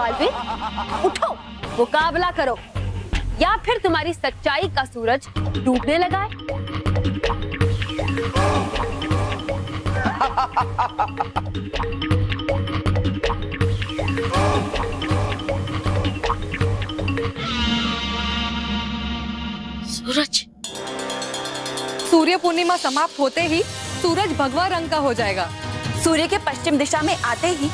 बालवीर, उठो, मुकाबला करो, या फिर तुम्हारी सच्चाई का सूरज डूबने लगा है। सूरज। सूर्य पूर्णिमा समाप्त होते ही सूरज भगवा रंग का हो जाएगा। सूर्य के पश्चिम दिशा में आते ही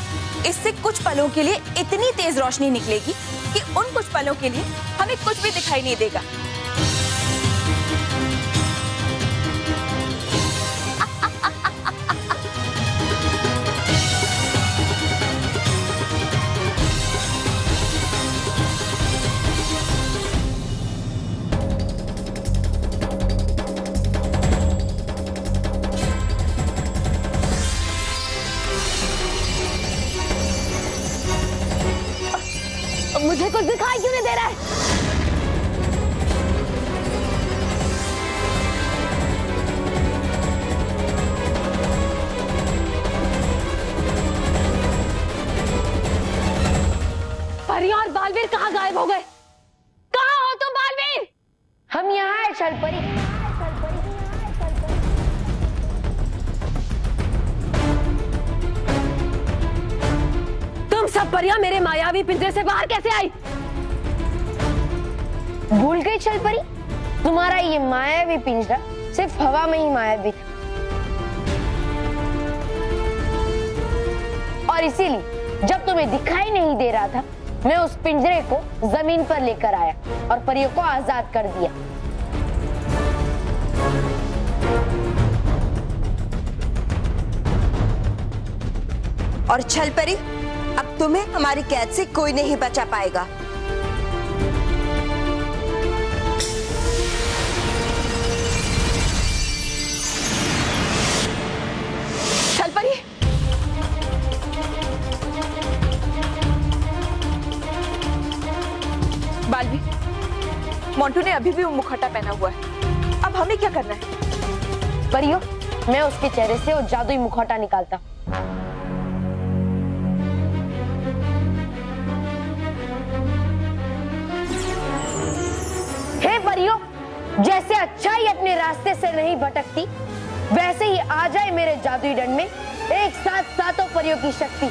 इससे कुछ पलों के लिए इतनी तेज रोशनी निकलेगी कि उन कुछ पलों के लिए हमें कुछ भी दिखाई नहीं देगा। मुझे कुछ दिखाई क्यों नहीं दे रहा है? परियां और बालवीर कहाँ गायब हो गए? कहाँ हो तुम बालवीर? हम यहाँ है छलपरी। तुम सब परियां मेरे मायावी पिंजरे से बाहर कैसे आई? भूल गई छलपरी, तुम्हारा ये मायावी पिंजरा सिर्फ हवा में ही मायावी था, और इसीलिए जब तुम्हें दिखाई नहीं दे रहा था, मैं उस पिंजरे को जमीन पर लेकर आया और परियों को आजाद कर दिया। और छलपरी, अब तुम्हें हमारी कैद से कोई नहीं बचा पाएगा। छलपरी, बालवीर, मोंटू ने अभी भी वो मुखौटा पहना हुआ है। अब हमें क्या करना है? परियों, मैं उसके चेहरे से वो जादुई मुखौटा निकालता। हे परियों, जैसे अच्छाई अपने रास्ते से नहीं भटकती, वैसे ही आ जाए मेरे जादुई दंड में एक साथ सातों परियों की शक्ति।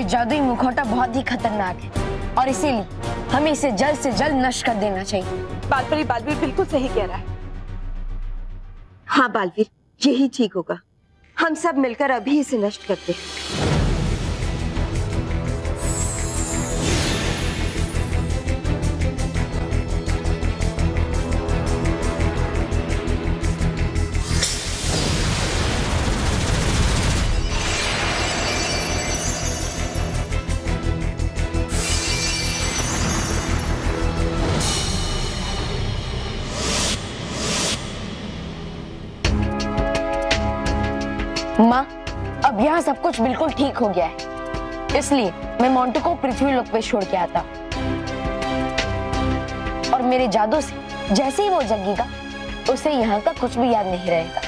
जादुई मुखौटा बहुत ही खतरनाक है और इसीलिए हमें इसे जल्द से जल्द नष्ट कर देना चाहिए। बालवीर बिल्कुल सही कह रहा है। हाँ बालवीर, यही ठीक होगा। हम सब मिलकर अभी इसे नष्ट करते हैं। माँ, अब यहाँ सब कुछ बिल्कुल ठीक हो गया है, इसलिए मैं मोंटू को पृथ्वी लोक पे छोड़ के आता और मेरे जादू से जैसे ही वो जगेगा उसे यहाँ का कुछ भी याद नहीं रहेगा।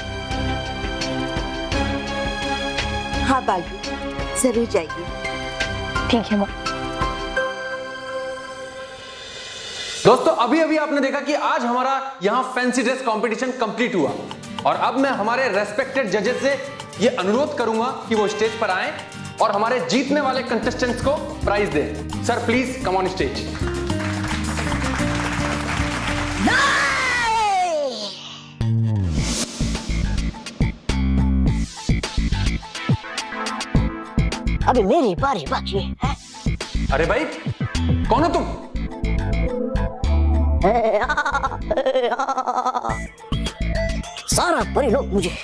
हाँ बालवीर, जरूर जाइए। ठीक है माँ। दोस्तों, अभी अभी आपने देखा कि आज हमारा यहाँ फैंसी ड्रेस कंपटीशन कंप्लीट हुआ और अब मैं हमारे रेस्पेक्टेड जजेस से ये अनुरोध करूंगा कि वो स्टेज पर आएं और हमारे जीतने वाले कंटेस्टेंट्स को प्राइज दें। Sir please come on stage. अभी मेरी बारी बाकी है। अरे भाई, कौन हो तुम? सारा परिलोक मुझे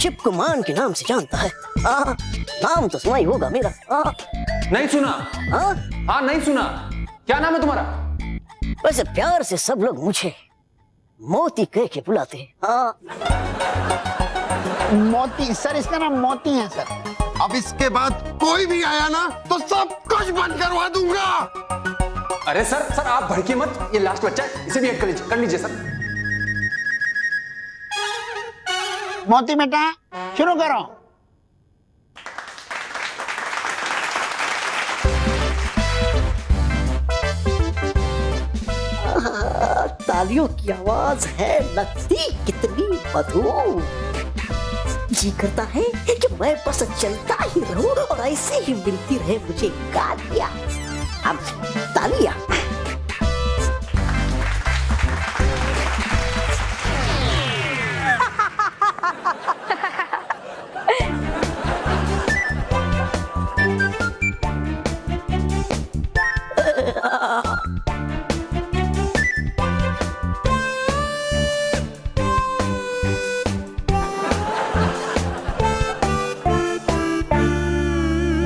चिपकुमान के नाम से जानता है। नाम तो सुना ही होगा मेरा। नहीं सुना। हाँ नहीं सुना। क्या नाम है तुम्हारा? वैसे प्यार से सब लोग मुझे मोती कह के बुलाते हैं। मोती सर, इसका नाम मोती है सर। अब इसके बाद कोई भी आया ना तो सब कुछ बंद करवा दूंगा। अरे सर आप भड़किए मत, ये लास्ट बच्चा है, इसे भी ऐड कर लीजिए सर। मोती बेटा शुरू करो। तालियों की आवाज है लगती कितनी मधुर। जी करता है कि मैं बस चलता ही रहूं और ऐसे ही मिलती रहे मुझे गालियां। अब तालियां।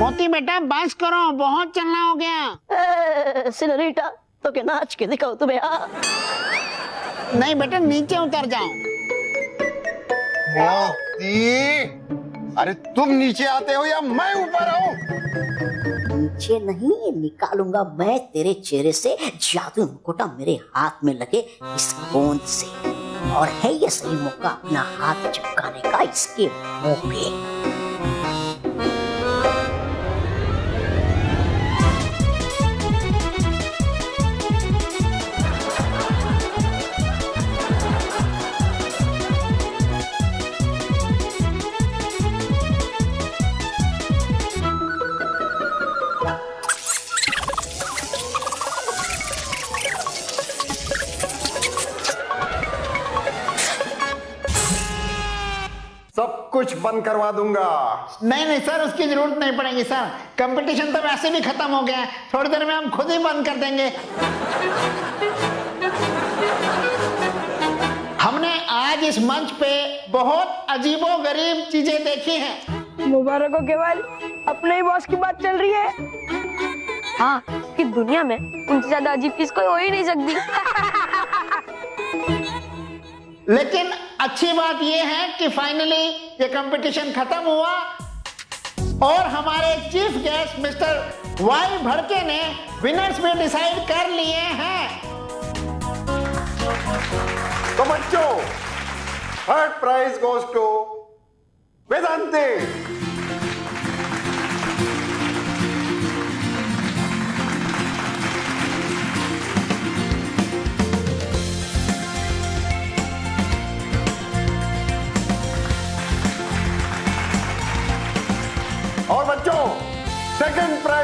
मोती बेटा बस करो, बहुत चलना हो गया। सिनोरिटा तो के नाच के दिखाओ तुम्हें। नहीं बेटा, नीचे उतर जाओ। मोती, अरे तुम नीचे आते हो या मैं ऊपर आऊं? नीचे नहीं, निकालूंगा मैं तेरे चेहरे से जादू मुकुटा मेरे हाथ में लगे इस गोंद से। और है ये सही मौका अपना हाथ चिपकाने का इसके मुंह पे। सब कुछ बंद करवा दूंगा। नहीं नहीं सर, उसकी जरूरत नहीं पड़ेगी सर। कंपटीशन तो वैसे भी खत्म हो गया है, थोड़ी देर में हम खुद ही बंद कर देंगे। हमने आज इस मंच पे बहुत अजीबो गरीब चीजें देखी हैं। मुबारक हो केवल, अपने ही बॉस की बात चल रही है। हाँ, कि दुनिया में उनसे ज्यादा अजीब चीज कोई हो ही नहीं सकती। लेकिन अच्छी बात यह है कि फाइनली ये कंपटीशन खत्म हुआ और हमारे चीफ गेस्ट मिस्टर वाई भड़के ने विनर्स भी डिसाइड कर लिए हैं। तो बच्चों, third prize goes to Vedanti. और बच्चों, सेकंड प्राइज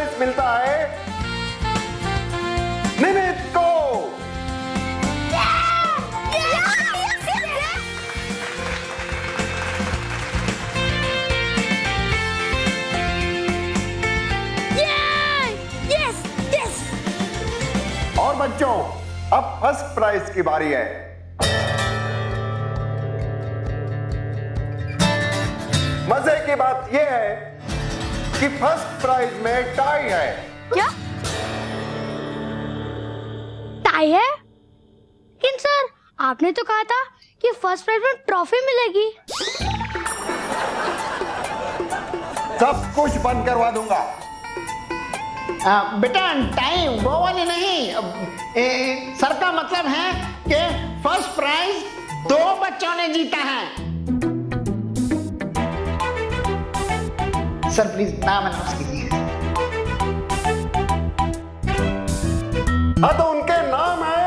फर्स्ट प्राइज की बारी है। मजे की बात यह है कि फर्स्ट प्राइज में टाई है। क्या टाई है? लेकिन सर आपने तो कहा था कि फर्स्ट प्राइज में ट्रॉफी मिलेगी। सब कुछ बंद करवा दूंगा। बेटा टाइम वो वाली नहीं, सर का मतलब है कि फर्स्ट प्राइज 2 बच्चों ने जीता है। सर प्लीज नाम अनाउंस कीजिए। हाँ तो उनके नाम है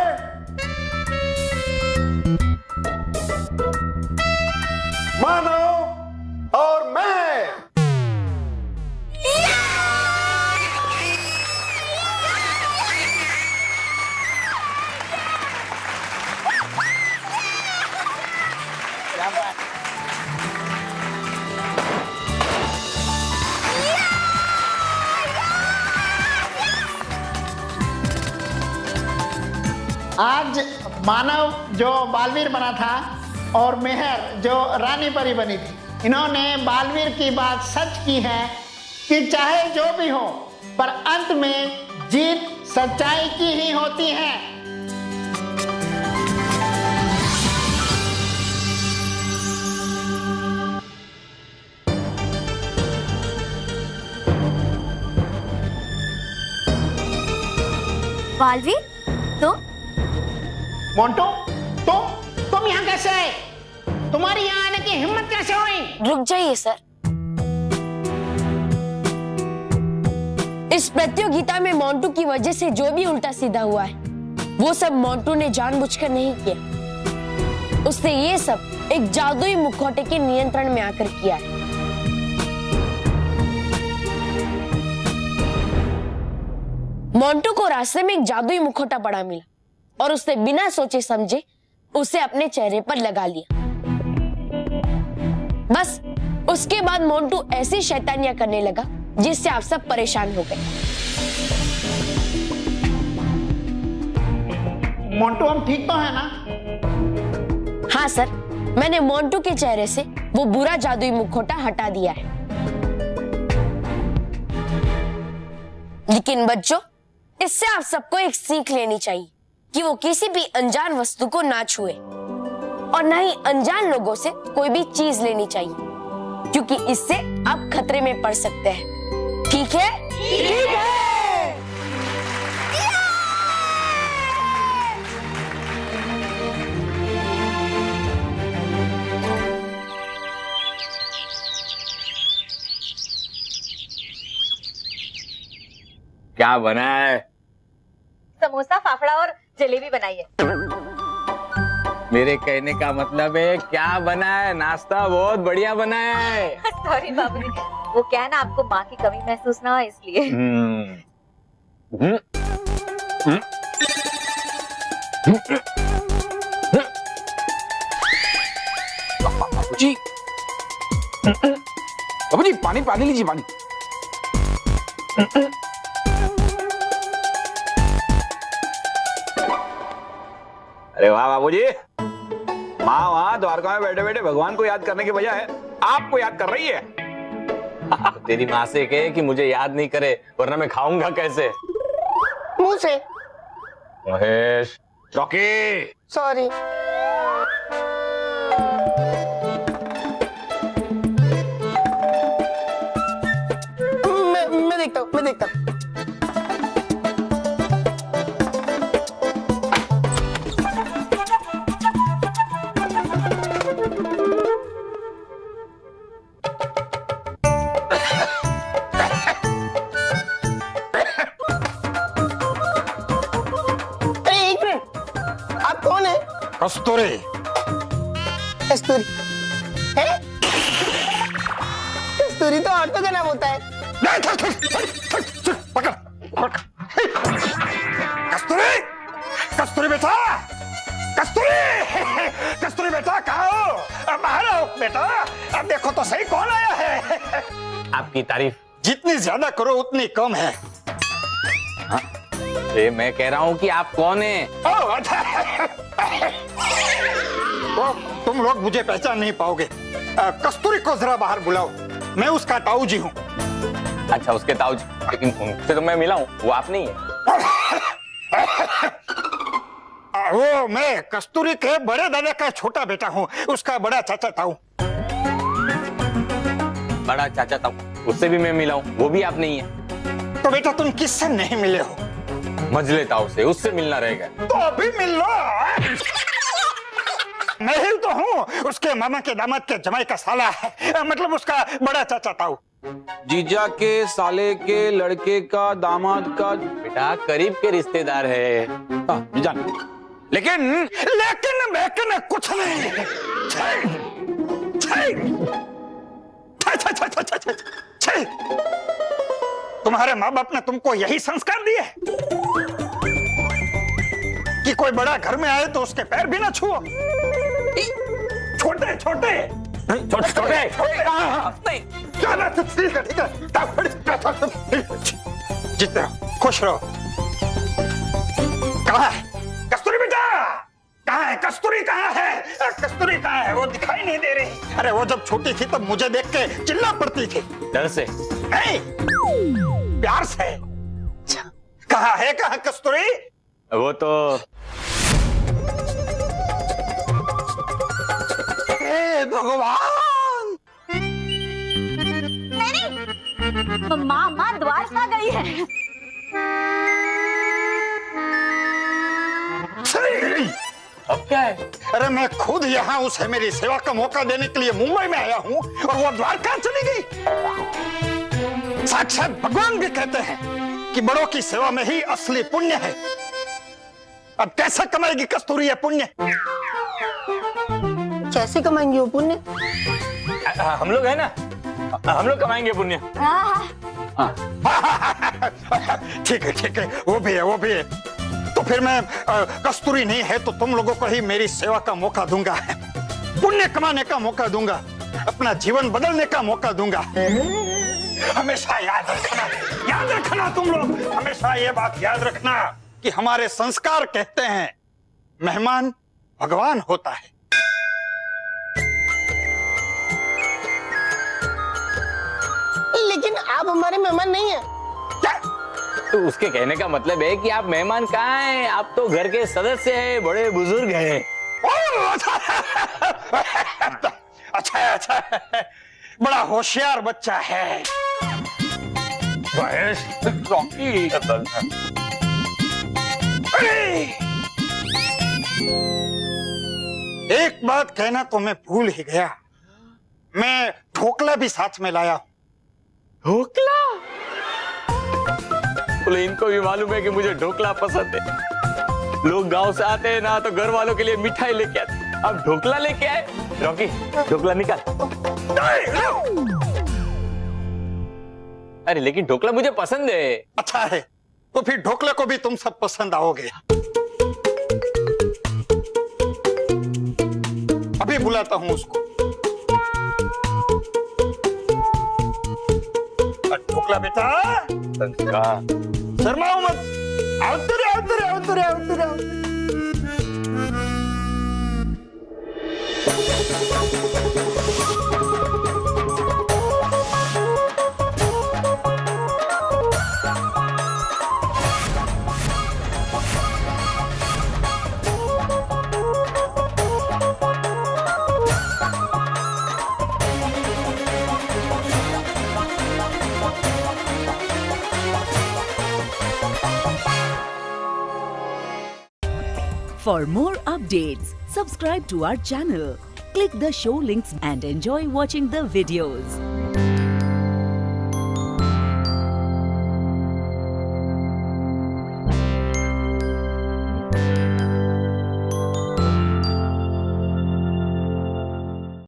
मानव और मैं। आज मानव जो बालवीर बना था और मेहर जो रानी परी बनी थी, इन्होंने बालवीर की बात सच की है कि चाहे जो भी हो पर अंत में जीत सच्चाई की ही होती है। बालवीर तो मोंटू तुम यहाँ कैसे आए? तुम्हारी यहाँ आने की हिम्मत कैसे हुई? रुक जाइए सर, इस प्रतियोगिता में मोंटू की वजह से जो भी उल्टा सीधा हुआ है वो सब मोंटू ने जानबूझकर नहीं किया। उसने ये सब एक जादुई मुखौटे के नियंत्रण में आकर किया है। मोंटू को रास्ते में एक जादुई मुखौटा पड़ा मिला और उसने बिना सोचे समझे उसे अपने चेहरे पर लगा लिया। बस उसके बाद मोंटू ऐसी शैतानियां करने लगा जिससे आप सब परेशान हो गए। मोंटू हम ठीक तो है ना? हाँ सर, मैंने मोंटू के चेहरे से वो बुरा जादुई मुखौटा हटा दिया है। लेकिन बच्चों, इससे आप सबको एक सीख लेनी चाहिए कि वो किसी भी अनजान वस्तु को ना छुए और ना ही अनजान लोगों से कोई भी चीज लेनी चाहिए, क्योंकि इससे आप खतरे में पड़ सकते हैं। ठीक है? ठीक है। क्या बना है? समोसा, फाफड़ा और जलेबी बनाई है। मेरे कहने का मतलब है क्या बना है? नाश्ता बहुत बढ़िया बना है। सॉरी बाबूजी, वो क्या है ना, आपको माँ की कमी महसूस ना हो इसलिए। बाबूजी, बाबूजी पानी पानी लीजिए, पानी। अरे वाह बाबूजी, माँ वहां द्वारका में बैठे बैठे भगवान को याद करने के बजाय आपको याद कर रही है। तेरी माँ से कहे कि मुझे याद नहीं करे, वरना मैं खाऊंगा कैसे? मुंह से। महेश, चौकी। सॉरी। मैं देखता हूँ, मैं देखता हूँ। कस्तूरी। कस्तूरी है? कस्तूरी तो औरतों का नाम होता है। पकड़ पकड़। कस्तूरी, कस्तूरी बेटा, कस्तूरी, कस्तूरी बेटा कहाँ हो? अब बाहर आओ बेटा, अब देखो तो सही कौन आया है। आपकी तारीफ जितनी ज्यादा करो उतनी कम है। अरे मैं कह रहा हूँ कि आप कौन हैं? ओह, अच्छा। तो तुम लोग मुझे पहचान नहीं पाओगे। कस्तूरी को जरा बाहर बुलाओ, मैं उसका ताऊ जी हूँ। अच्छा, उसके ताऊ जी, लेकिन उनसे तो मैं मिला हूँ, वो आप नहीं है। वो मैं कस्तूरी के बड़े दादा का छोटा बेटा हूँ, उसका बड़ा चाचा ताऊ। बड़ा चाचा ताऊ, उससे भी मैं मिला हूँ, वो भी आप नहीं है। तो बेटा तुम किससे नहीं मिले हो? मजले ताऊ से, उससे मिलना रहेगा। तो अभी मिल लो। मैं ही तो हूँ, उसके मामा के दामाद के जमाई का साला है, मतलब उसका बड़ा चाचा ताऊ। जीजा के साले के लड़के का दामाद का बेटा करीब के रिश्तेदार है। जीजा, लेकिन कुछ नहीं। तुम्हारे माँ बाप ने तुमको यही संस्कार दिए कि कोई बड़ा घर में आए तो उसके पैर भी ना छुओ। छोटे छोटे छोटे छोटे ठीक है जीते रहो, खुश रहो। कहाँ है कस्तूरी बेटा? कहाँ है कस्तूरी? कहाँ है कस्तूरी? कहाँ है? वो दिखाई नहीं दे रही। अरे वो जब छोटी थी तब मुझे देख के चिल्ला पड़ती थी। डर से नहीं, प्यार से। कहाँ है कस्तूरी? वो तो भगवान, माँ द्वारका गई है। अब क्या है? अरे मैं खुद यहाँ उसे मेरी सेवा का मौका देने के लिए मुंबई में आया हूँ और वो द्वारका चली गई। साक्षात भगवान भी कहते हैं कि बड़ों की सेवा में ही असली पुण्य है। अब कैसे कमाएगी कस्तूरी ये पुण्य? कैसे कमाएंगे वो पुण्य? हम लोग है ना, हम लोग कमाएंगे पुण्य। ठीक है, वो भी है। तो फिर मैं कस्तूरी नहीं है तो तुम लोगों को ही मेरी सेवा का मौका दूंगा, पुण्य कमाने का मौका दूंगा, अपना जीवन बदलने का मौका दूंगा। हमेशा याद रखना तुम लोग, हमेशा ये बात याद रखना कि हमारे संस्कार कहते हैं मेहमान भगवान होता है। लेकिन आप हमारे मेहमान नहीं है। तो उसके कहने का मतलब है कि आप मेहमान कहाँ हैं? आप तो घर के सदस्य हैं, बड़े बुजुर्ग हैं। अच्छा, बड़ा होशियार बच्चा है। रॉकी, एक बात कहना तो मैं भूल ही गया, मैं ढोकला भी साथ में लाया। ढोकला? बोले इनको भी मालूम है कि मुझे ढोकला पसंद है। लोग गांव से आते हैं ना तो घर वालों के लिए मिठाई लेके आते, अब ढोकला लेके आए। रॉकी, ढोकला निकाल। अरे लेकिन ढोकला मुझे पसंद है। अच्छा है, तो फिर ढोकले को भी तुम सब पसंद आओगे। अभी बुलाता हूं उसको। ढोकला बेटा, शर्माओ मत, आओ तेरे। For more updates, subscribe to our channel, click the show links and enjoy watching the videos.